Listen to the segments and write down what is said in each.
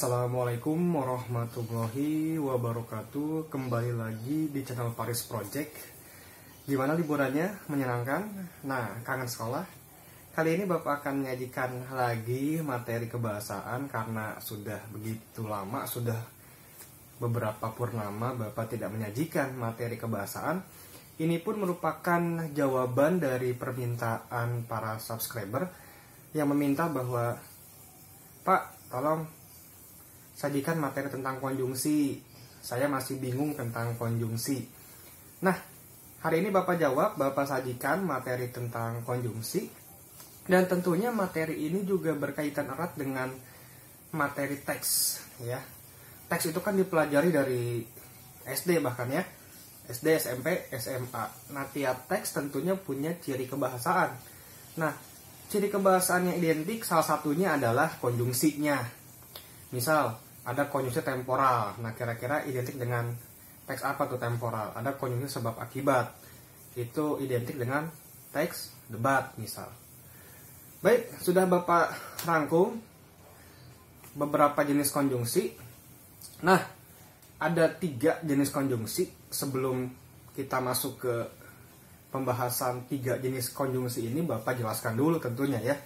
Assalamualaikum warahmatullahi wabarakatuh. Kembali lagi di channel Paris Project. Gimana liburannya? Menyenangkan? Nah, kangen sekolah? Kali ini Bapak akan menyajikan lagi materi kebahasaan karena sudah begitu lama, sudah beberapa purnama Bapak tidak menyajikan materi kebahasaan. Ini pun merupakan jawaban dari permintaan para subscriber yang meminta bahwa Pak, tolong sajikan materi tentang konjungsi. Saya masih bingung tentang konjungsi. Nah, hari ini Bapak jawab, Bapak sajikan materi tentang konjungsi. Dan tentunya materi ini juga berkaitan erat dengan materi teks, ya. Teks itu kan dipelajari dari SD bahkan ya. SD, SMP, SMA. Nah, tiap teks tentunya punya ciri kebahasaan. Nah, ciri kebahasaan yang identik salah satunya adalah konjungsinya. Misal, ada konjungsi temporal. Nah, kira-kira identik dengan teks apa tuh temporal? Ada konjungsi sebab akibat. Itu identik dengan teks debat misal. Baik, sudah Bapak rangkum beberapa jenis konjungsi. Nah, ada 3 jenis konjungsi. Sebelum kita masuk ke pembahasan 3 jenis konjungsi ini, Bapak jelaskan dulu tentunya ya.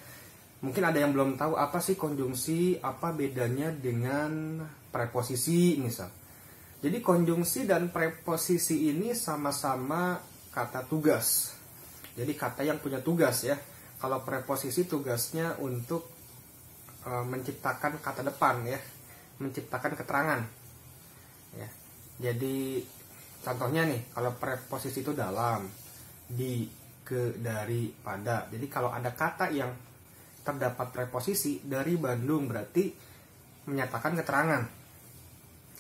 Mungkin ada yang belum tahu apa sih konjungsi, apa bedanya dengan preposisi misal. Jadi konjungsi dan preposisi ini sama-sama kata tugas. Jadi kata yang punya tugas ya. Kalau preposisi tugasnya untuk menciptakan kata depan ya, menciptakan keterangan. Ya. Jadi contohnya nih, kalau preposisi itu dalam, di, ke, dari, pada. Jadi kalau ada kata yang terdapat preposisi dari Bandung berarti menyatakan keterangan.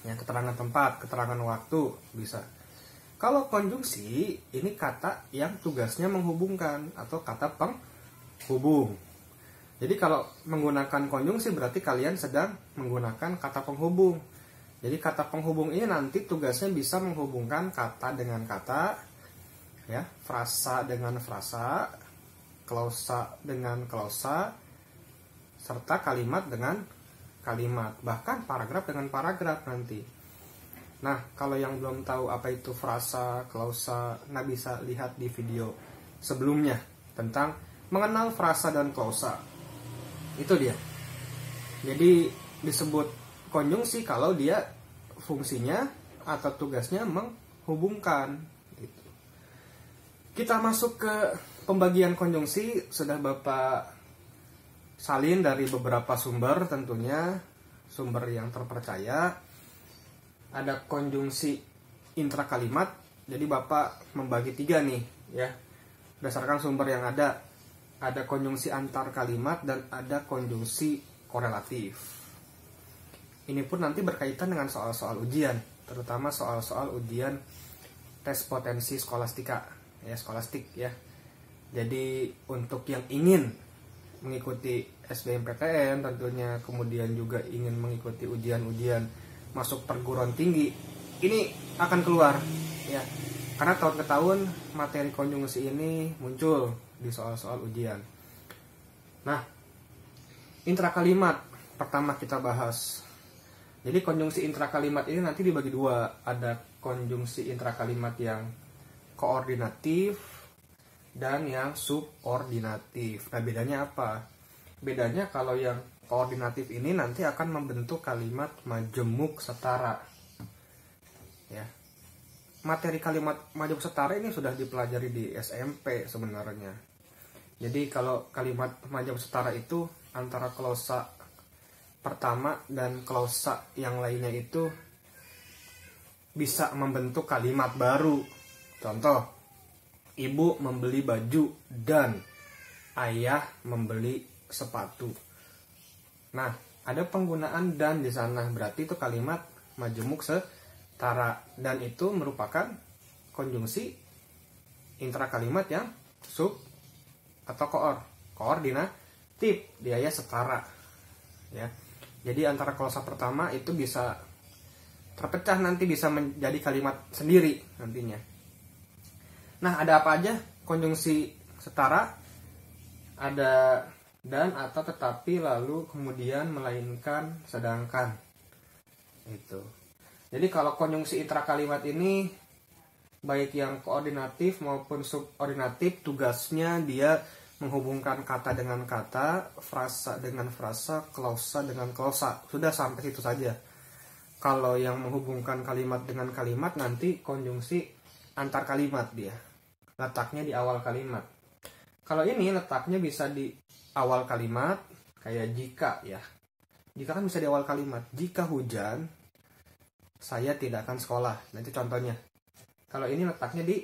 Ya, keterangan tempat, keterangan waktu bisa. Kalau konjungsi ini kata yang tugasnya menghubungkan atau kata penghubung. Jadi kalau menggunakan konjungsi berarti kalian sedang menggunakan kata penghubung. Jadi kata penghubung ini nanti tugasnya bisa menghubungkan kata dengan kata, ya, frasa dengan frasa, klausa dengan klausa, serta kalimat dengan kalimat, bahkan paragraf dengan paragraf nanti. Nah, kalau yang belum tahu apa itu frasa, klausa, nah bisa lihat di video sebelumnya tentang mengenal frasa dan klausa. Itu dia. Jadi disebut konjungsi kalau dia fungsinya atau tugasnya menghubungkan. Gitu. Kita masuk ke pembagian konjungsi. Sudah Bapak salin dari beberapa sumber tentunya, sumber yang terpercaya. Ada konjungsi intrakalimat. Jadi Bapak membagi 3 nih ya. Berdasarkan sumber yang ada. Ada konjungsi antar kalimat dan ada konjungsi korelatif. Ini pun nanti berkaitan dengan soal-soal ujian, terutama soal-soal ujian tes potensi skolastika, ya skolastik ya. Jadi untuk yang ingin mengikuti SBMPTN tentunya, kemudian juga ingin mengikuti ujian-ujian masuk perguruan tinggi, ini akan keluar ya. Karena tahun ke tahun materi konjungsi ini muncul di soal-soal ujian. Nah, intrakalimat pertama kita bahas. Jadi konjungsi intrakalimat ini nanti dibagi 2. Ada konjungsi intrakalimat yang koordinatif dan yang subordinatif. Nah, bedanya apa? Bedanya kalau yang koordinatif ini nanti akan membentuk kalimat majemuk setara. Ya. Materi kalimat majemuk setara ini sudah dipelajari di SMP sebenarnya. Jadi kalau kalimat majemuk setara itu antara klausa pertama dan klausa yang lainnya itu bisa membentuk kalimat baru. Contoh, ibu membeli baju dan ayah membeli sepatu. Nah, ada penggunaan dan di sana, berarti itu kalimat majemuk setara, dan itu merupakan konjungsi intrakalimat yang sub atau koordinatif, dia ya setara. Ya. Jadi antara klausa pertama itu bisa terpecah nanti bisa menjadi kalimat sendiri nantinya. Nah, ada apa aja konjungsi setara? Ada dan atau tetapi lalu kemudian melainkan sedangkan. Itu. Jadi kalau konjungsi intrakalimat ini baik yang koordinatif maupun subordinatif, tugasnya dia menghubungkan kata dengan kata, frasa dengan frasa, klausa dengan klausa. Sudah sampai situ saja. Kalau yang menghubungkan kalimat dengan kalimat nanti konjungsi antar kalimat dia. Letaknya di awal kalimat. Kalau ini letaknya bisa di awal kalimat, kayak jika ya. Jika kan bisa di awal kalimat. Jika hujan, saya tidak akan sekolah. Nanti contohnya. Kalau ini letaknya di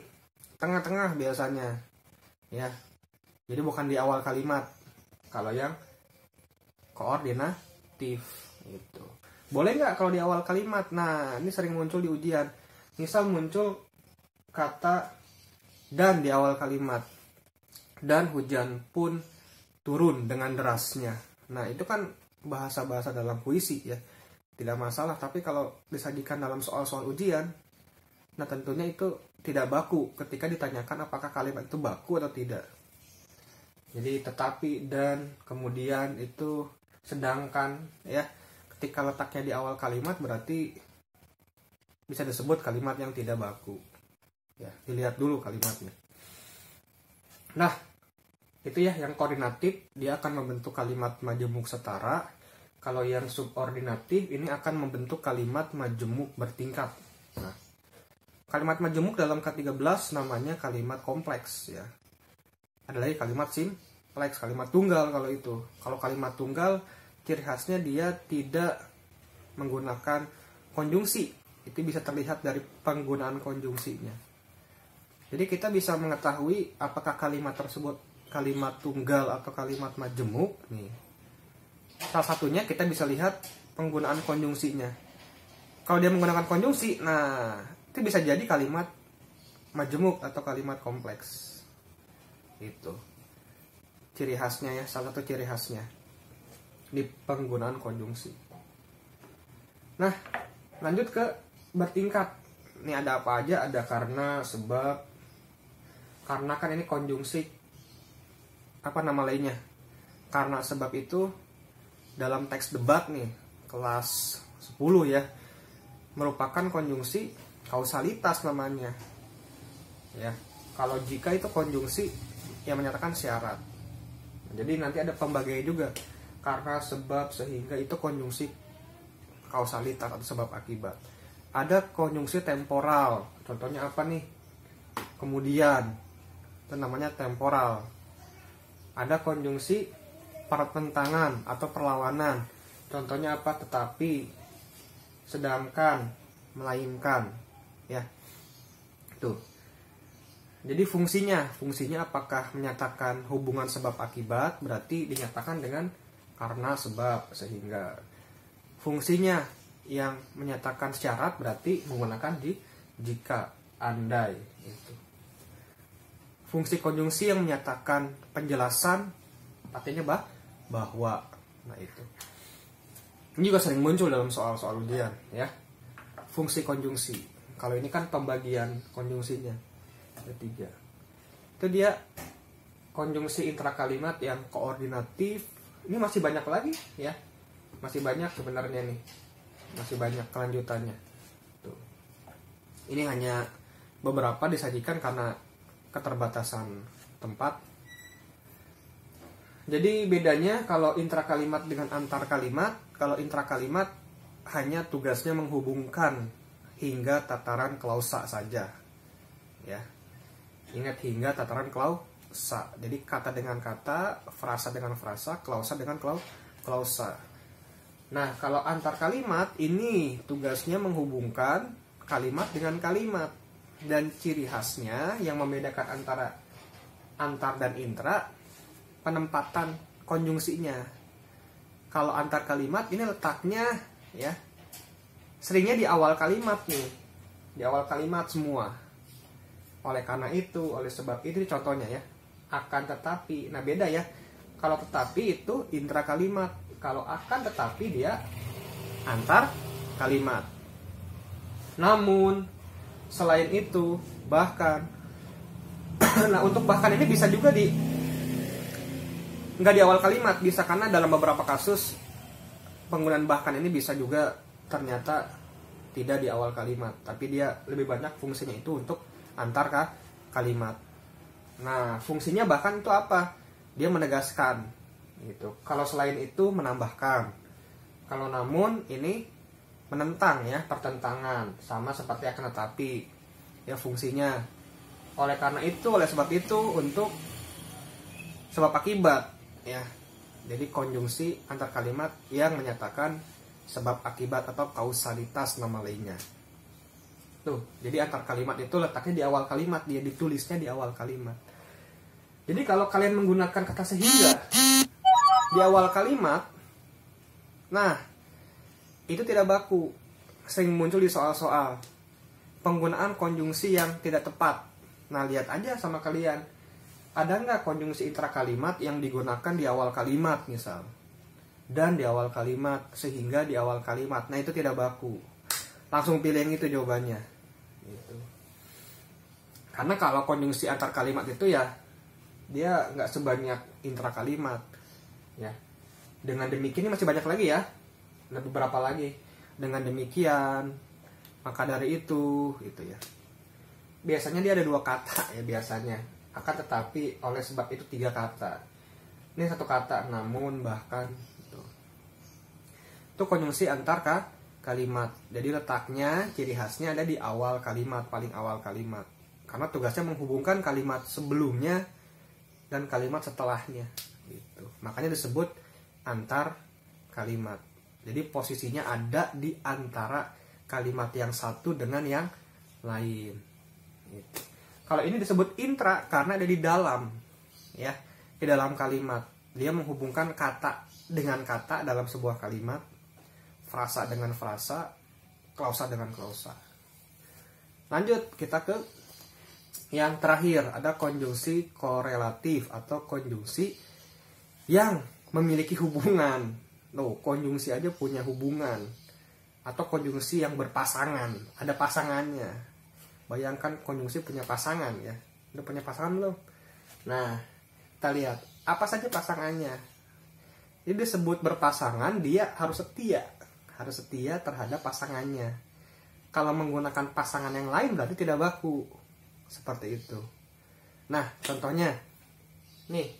tengah-tengah biasanya. Ya. Jadi bukan di awal kalimat. Kalau yang koordinatif itu. Boleh nggak kalau di awal kalimat? Nah, ini sering muncul di ujian. Misal muncul kata dan di awal kalimat. Dan hujan pun turun dengan derasnya. Nah, itu kan bahasa-bahasa dalam puisi ya. Tidak masalah, tapi kalau disajikan dalam soal-soal ujian, nah tentunya itu tidak baku ketika ditanyakan apakah kalimat itu baku atau tidak. Jadi tetapi, dan, kemudian itu, sedangkan ya. Ketika letaknya di awal kalimat berarti bisa disebut kalimat yang tidak baku. Ya, dilihat dulu kalimatnya. Nah, itu ya yang koordinatif, dia akan membentuk kalimat majemuk setara. Kalau yang subordinatif ini akan membentuk kalimat majemuk bertingkat. Nah, kalimat majemuk dalam K13 namanya kalimat kompleks ya. Ada lagi kalimat simpleks, kalimat tunggal kalau itu. Kalau kalimat tunggal ciri khasnya dia tidak menggunakan konjungsi. Itu bisa terlihat dari penggunaan konjungsinya. Jadi kita bisa mengetahui apakah kalimat tersebut kalimat tunggal atau kalimat majemuk nih. Salah satunya kita bisa lihat penggunaan konjungsinya. Kalau dia menggunakan konjungsi, nah itu bisa jadi kalimat majemuk atau kalimat kompleks. Itu ciri khasnya ya, salah satu ciri khasnya di penggunaan konjungsi. Nah, lanjut ke bertingkat. Ini ada apa aja? Ada karena, sebab. Karena kan ini konjungsi apa nama lainnya? Karena sebab itu dalam teks debat nih kelas 10 ya, merupakan konjungsi kausalitas namanya. Ya. Kalau jika itu konjungsi yang menyatakan syarat. Jadi nanti ada pembagian juga. Karena, sebab, sehingga itu konjungsi kausalitas atau sebab akibat. Ada konjungsi temporal. Contohnya apa nih? Kemudian. Itu namanya temporal. Ada konjungsi pertentangan atau perlawanan. Contohnya apa? Tetapi, sedangkan, melainkan. Ya. Tuh. Jadi fungsinya apakah menyatakan hubungan sebab akibat, berarti dinyatakan dengan karena, sebab, sehingga. Fungsinya yang menyatakan syarat berarti menggunakan jika, andai. Itu. Fungsi konjungsi yang menyatakan penjelasan artinya bahwa. Nah itu. Ini juga sering muncul dalam soal-soal ujian ya. Fungsi konjungsi. Kalau ini kan pembagian konjungsinya. Ada 3. Itu dia konjungsi intrakalimat yang koordinatif. Ini masih banyak lagi ya. Masih banyak sebenarnya nih. Masih banyak kelanjutannya. Tuh. Ini hanya beberapa disajikan karena keterbatasan tempat. Jadi bedanya kalau intrakalimat dengan antar kalimat. Kalau intrakalimat hanya tugasnya menghubungkan hingga tataran klausa saja. Ya. Ingat, hingga tataran klausa. Jadi kata dengan kata, frasa dengan frasa, klausa dengan klausa. Nah, kalau antar kalimat ini tugasnya menghubungkan kalimat dengan kalimat. Dan ciri khasnya yang membedakan antara antar dan intra, penempatan konjungsinya. Kalau antar kalimat ini letaknya ya seringnya di awal kalimat nih. Di awal kalimat semua. Oleh karena itu, oleh sebab itu contohnya ya. Akan tetapi. Nah, beda ya. Kalau tetapi itu intra kalimat. Kalau akan tetapi dia antar kalimat. Namun selain itu, bahkan. Nah, untuk bahkan ini bisa juga nggak di awal kalimat, bisa karena dalam beberapa kasus penggunaan bahkan ini bisa juga ternyata tidak di awal kalimat, tapi dia lebih banyak fungsinya itu untuk antar kalimat. Nah, fungsinya bahkan itu apa? Dia menegaskan gitu. Kalau selain itu menambahkan. Kalau namun ini menentang ya, pertentangan, sama seperti akan tetapi. Ya fungsinya. Oleh karena itu, oleh sebab itu untuk sebab akibat ya. Jadi konjungsi antar kalimat yang menyatakan sebab akibat atau kausalitas nama lainnya. Tuh, jadi antar kalimat itu letaknya di awal kalimat, dia ditulisnya di awal kalimat. Jadi kalau kalian menggunakan kata sehingga di awal kalimat, nah itu tidak baku. Sering muncul di soal-soal penggunaan konjungsi yang tidak tepat. Nah, lihat aja sama kalian, ada nggak konjungsi intrakalimat yang digunakan di awal kalimat misal, dan di awal kalimat, sehingga di awal kalimat. Nah, itu tidak baku. Langsung pilih yang itu jawabannya gitu. Karena kalau konjungsi antar kalimat itu ya dia nggak sebanyak intrakalimat ya. Dengan demikian ini masih banyak lagi ya, ada beberapa lagi. Dengan demikian, maka dari itu gitu ya. Biasanya dia ada 2 kata ya biasanya. Akan tetapi, oleh sebab itu 3 kata. Ini 1 kata, namun, bahkan. Itu konjungsi antar kalimat. Jadi letaknya, ciri khasnya ada di awal kalimat, paling awal kalimat. Karena tugasnya menghubungkan kalimat sebelumnya dan kalimat setelahnya. Gitu. Makanya disebut antar kalimat. Jadi posisinya ada di antara kalimat yang satu dengan yang lain. Gitu. Kalau ini disebut intra karena ada di dalam, ya, di dalam kalimat. Dia menghubungkan kata dengan kata dalam sebuah kalimat, frasa dengan frasa, klausa dengan klausa. Lanjut kita ke yang terakhir, ada konjungsi korelatif atau konjungsi yang memiliki hubungan. Loh, konjungsi aja punya hubungan. Atau konjungsi yang berpasangan, ada pasangannya. Bayangkan konjungsi punya pasangan ya. Udah punya pasangan belum? Nah, kita lihat apa saja pasangannya. Ini disebut berpasangan, dia harus setia. Harus setia terhadap pasangannya. Kalau menggunakan pasangan yang lain berarti tidak baku. Seperti itu. Nah, contohnya nih,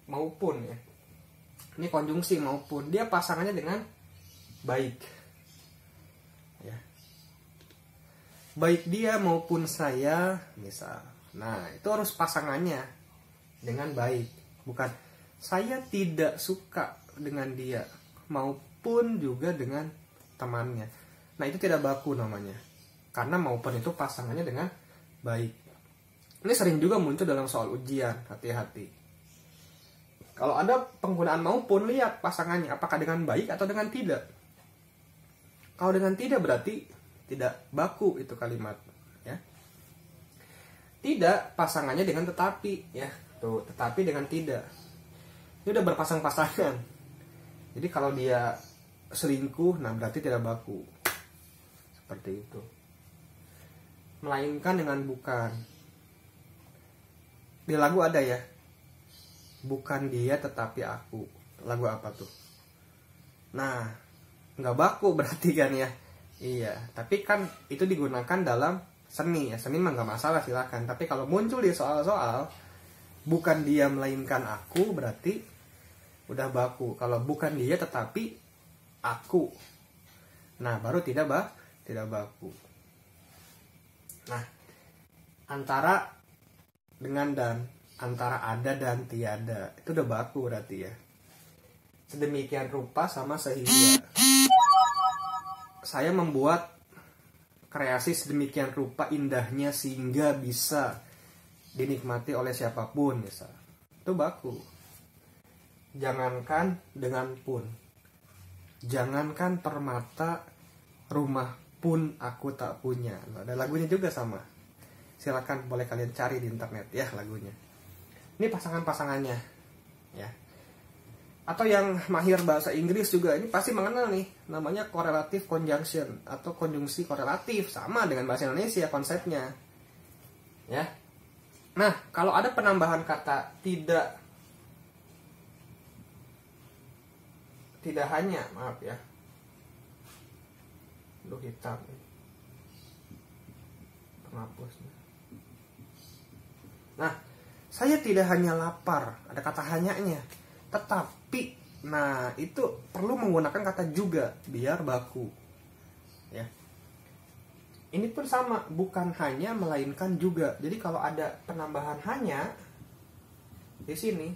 maupun ya. Ini konjungsi maupun, dia pasangannya dengan baik. Ya. Baik dia maupun saya, misal. Nah, itu harus pasangannya dengan baik. Bukan saya tidak suka dengan dia, maupun juga dengan temannya. Nah, itu tidak baku namanya. Karena maupun itu pasangannya dengan baik. Ini sering juga muncul dalam soal ujian, hati-hati. Kalau ada penggunaan maupun, lihat pasangannya apakah dengan baik atau dengan tidak. Kalau dengan tidak berarti tidak baku itu kalimat, ya. Tidak pasangannya dengan tetapi, ya. Tuh, tetapi dengan tidak. Ini udah berpasang-pasangan. Jadi kalau dia selingkuh, nah berarti tidak baku. Seperti itu. Melainkan dengan bukan. Di lagu ada ya. Bukan dia tetapi aku. Lagu apa tuh? Nah, nggak baku berarti kan ya. Iya, tapi kan itu digunakan dalam seni ya. Seni mah nggak masalah, silakan. Tapi kalau muncul di soal-soal bukan dia melainkan aku, berarti udah baku. Kalau bukan dia tetapi aku, nah baru tidak baku. Nah, antara dengan dan, antara ada dan tiada, itu udah baku berarti ya. Sedemikian rupa sama sehingga. Saya membuat kreasi sedemikian rupa indahnya sehingga bisa dinikmati oleh siapapun, misal. Itu baku. Jangankan dengan pun. Jangankan permata, rumah pun aku tak punya. Ada lagunya juga sama. Silakan boleh kalian cari di internet ya lagunya. Ini pasangan-pasangannya, ya. Atau yang mahir bahasa Inggris juga ini pasti mengenal nih, namanya correlative conjunction atau konjungsi korelatif, sama dengan bahasa Indonesia konsepnya, ya. Nah, kalau ada penambahan kata tidak hanya, maaf ya, Aduh, hitam penghapusnya. Nah, saya tidak hanya lapar, ada kata hanyanya, tetapi, nah itu perlu menggunakan kata juga biar baku. Ya, ini pun sama, bukan hanya melainkan juga. Jadi kalau ada penambahan hanya di sini,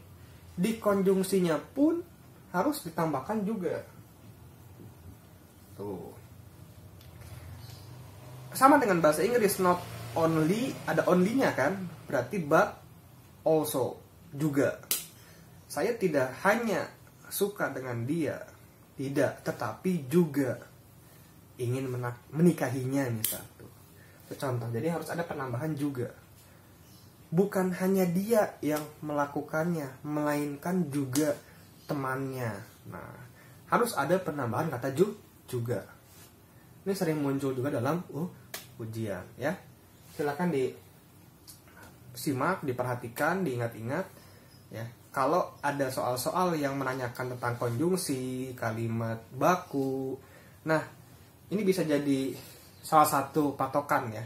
di konjungsinya pun harus ditambahkan juga. Tuh. Sama dengan bahasa Inggris, not only, ada only-nya kan, berarti but also, juga. Saya tidak hanya suka dengan dia, tidak, tetapi juga ingin menikahinya misalnya. Itu contoh. Jadi harus ada penambahan juga. Bukan hanya dia yang melakukannya, melainkan juga temannya. Nah, harus ada penambahan kata juga. Ini sering muncul juga dalam ujian, ya. Silakan disimak, diperhatikan, diingat-ingat, ya. Kalau ada soal-soal yang menanyakan tentang konjungsi, kalimat baku, nah ini bisa jadi salah satu patokan ya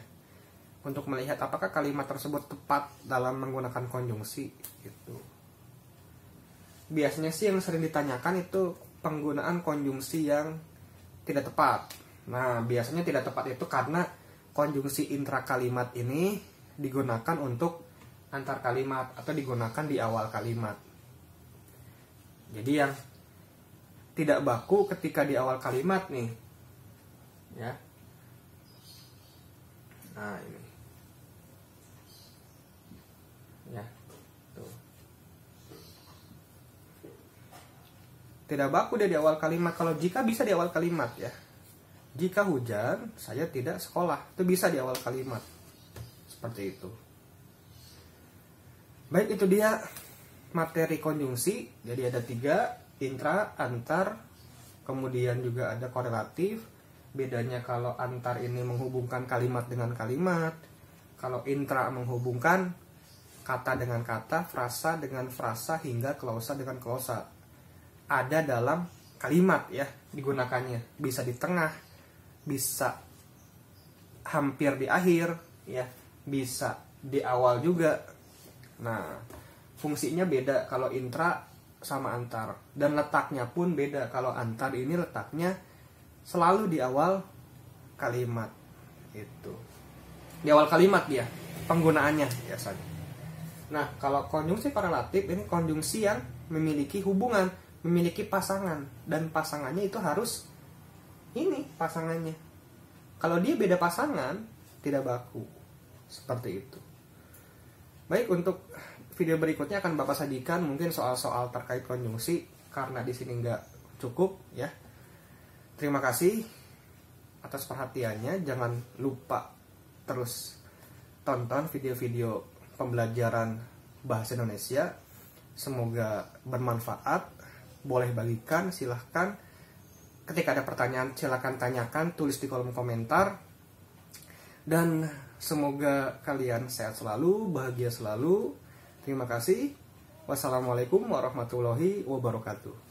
untuk melihat apakah kalimat tersebut tepat dalam menggunakan konjungsi gitu. Biasanya sih yang sering ditanyakan itu penggunaan konjungsi yang tidak tepat. Nah, biasanya tidak tepat itu karena konjungsi intra kalimat ini digunakan untuk antar kalimat atau digunakan di awal kalimat. Jadi yang tidak baku ketika di awal kalimat nih, ya. Nah ini, ya, tuh. Tidak baku dia di awal kalimat. Kalau jika bisa di awal kalimat ya. Jika hujan, saya tidak sekolah. Itu bisa di awal kalimat. Seperti itu. Baik, itu dia materi konjungsi. Jadi ada 3, intra, antar, kemudian juga ada korelatif. Bedanya kalau antar ini menghubungkan kalimat dengan kalimat, kalau intra menghubungkan kata dengan kata, frasa dengan frasa, hingga klausa dengan klausa. Ada dalam kalimat ya digunakannya. Bisa di tengah, bisa hampir di akhir, ya, bisa di awal juga. Nah, fungsinya beda kalau intra sama antar, dan letaknya pun beda. Kalau antar ini letaknya selalu di awal kalimat, itu di awal kalimat dia penggunaannya biasanya. Nah, kalau konjungsi korelatif ini konjungsi yang memiliki hubungan, memiliki pasangan, dan pasangannya itu harus ini pasangannya. Kalau dia beda pasangan, tidak baku. Seperti itu. Baik, untuk video berikutnya akan Bapak sajikan mungkin soal-soal terkait konjungsi, karena di sini nggak cukup ya. Terima kasih atas perhatiannya. Jangan lupa terus tonton video-video pembelajaran bahasa Indonesia. Semoga bermanfaat. Boleh bagikan, silahkan. Ketika ada pertanyaan, silakan tanyakan, tulis di kolom komentar. Dan semoga kalian sehat selalu, bahagia selalu. Terima kasih. Wassalamualaikum warahmatullahi wabarakatuh.